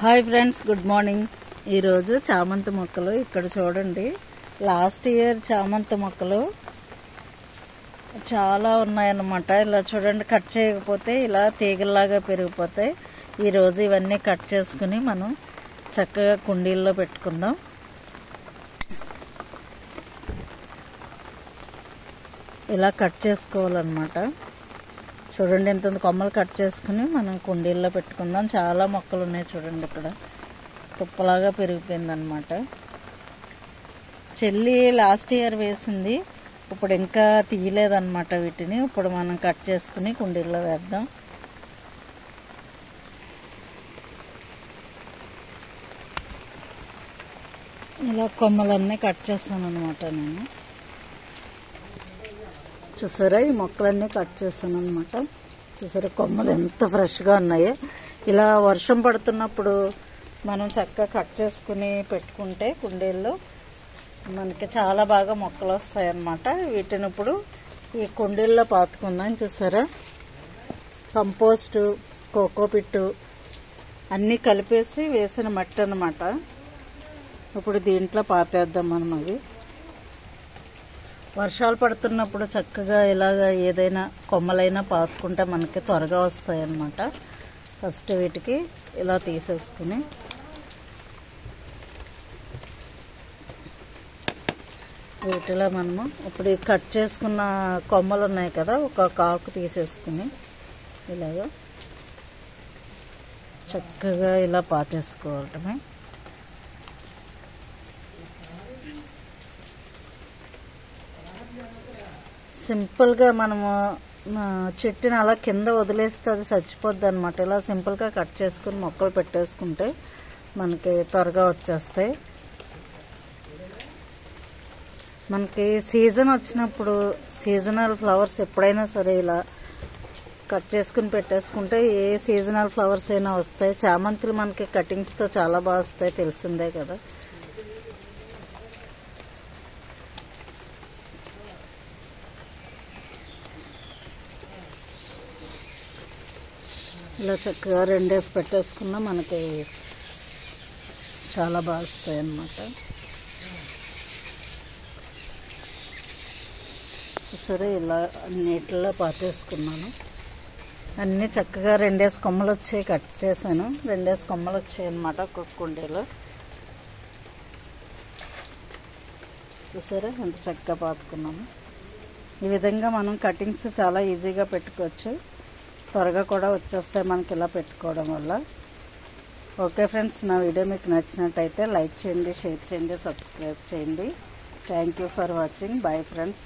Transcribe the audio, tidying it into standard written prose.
Hi friends, good morning. ఈరోజు చామంతి మొక్కలు ఇక్కడ చూడండి. లాస్ట్ ఇయర్ చామంతి మొక్కలు చాలా ఉన్నాయన్నమాట. ఇలా చూడండి, కట్ చేయకపోతే ఇలా తీగల్లాగా పెరిగిపోతాయి. ఈరోజు ఇవన్నీ కట్ చేసుకుని మనం చక్కగా కుండీల్లో పెట్టుకుందాం. ఇలా కట్ చేసుకోవాలన్నమాట. చూడండి, ఇంత కొమ్మలు కట్ చేసుకుని మనం కుండీల్లో పెట్టుకుందాం. చాలా మొక్కలు ఉన్నాయి చూడండి, ఇక్కడ తుప్పలాగా పెరిగిపోయిందనమాట. చెల్లి లాస్ట్ ఇయర్ వేసింది, ఇప్పుడు ఇంకా తీయలేదన్నమాట వీటిని. ఇప్పుడు మనం కట్ చేసుకుని కుండీల్లో వేద్దాం. ఇలా కొమ్మలన్నీ కట్ చేస్తాను అనమాట నేను. చూసారా, ఈ మొక్కలన్నీ కట్ చేస్తాను అనమాట. చూసారా, కొమ్మలు ఎంత ఫ్రెష్గా ఉన్నాయో. ఇలా వర్షం పడుతున్నప్పుడు మనం చక్కగా కట్ చేసుకుని పెట్టుకుంటే కుండీల్లో మనకి చాలా బాగా మొక్కలు వస్తాయి అన్నమాట. వీటిని ఇప్పుడు ఈ కుండీల్లో పాతుకుందాం. చూసారా, కంపోస్టు, కోకోపిట్టు అన్నీ కలిపేసి వేసిన మట్టి అన్నమాట. ఇప్పుడు దీంట్లో పాతేద్దాం మనం. అవి వర్షాలు పడుతున్నప్పుడు చక్కగా ఇలాగ ఏదైనా కొమ్మలైనా పాతుకుంటే మనకి త్వరగా వస్తాయి అన్నమాట. ఫస్ట్ వీటికి ఇలా తీసేసుకుని వీటిలో మనము ఇప్పుడు కట్ చేసుకున్న కొమ్మలు ఉన్నాయి కదా, ఒక ఆకు తీసేసుకుని ఇలాగ చక్కగా ఇలా పాతేసుకోవటమే. సింపుల్గా మనము చెట్టుని అలా కింద వదిలేస్తే అది చచ్చిపోద్ది అనమాట. ఇలా సింపుల్గా కట్ చేసుకుని మొక్కలు పెట్టేసుకుంటే మనకి త్వరగా వచ్చేస్తాయి. మనకి సీజన్ వచ్చినప్పుడు సీజనల్ ఫ్లవర్స్ ఎప్పుడైనా సరే ఇలా కట్ చేసుకుని పెట్టేసుకుంటే ఏ సీజనల్ ఫ్లవర్స్ అయినా వస్తాయి. చామంతులు మనకి కటింగ్స్తో చాలా బాగా వస్తాయి, తెలిసిందే కదా. ఇలా చక్కగా రెండేసి పెట్టేసుకున్నా మనకి చాలా బాగా వస్తాయి అన్నమాట. సరే, ఇలా నీటిలో పాతేసుకున్నాను. అన్నీ చక్కగా రెండేసి కొమ్మలు వచ్చాయి, కట్ చేశాను. రెండేసి కొమ్మలు వచ్చాయి అన్నమాట ఒక్కొక్క కుండీలో. చూసారా, ఎంత చక్కగా పాతుకున్నాము. ఈ విధంగా మనం కటింగ్స్ చాలా ఈజీగా పెట్టుకోవచ్చు, త్వరగా కూడా వచ్చేస్తాయి మనకి ఇలా పెట్టుకోవడం వల్ల. ఓకే ఫ్రెండ్స్, నా వీడియో మీకు నచ్చినట్టయితే లైక్ చేయండి, షేర్ చేయండి, సబ్స్క్రైబ్ చేయండి. Thank you for watching. Bye friends.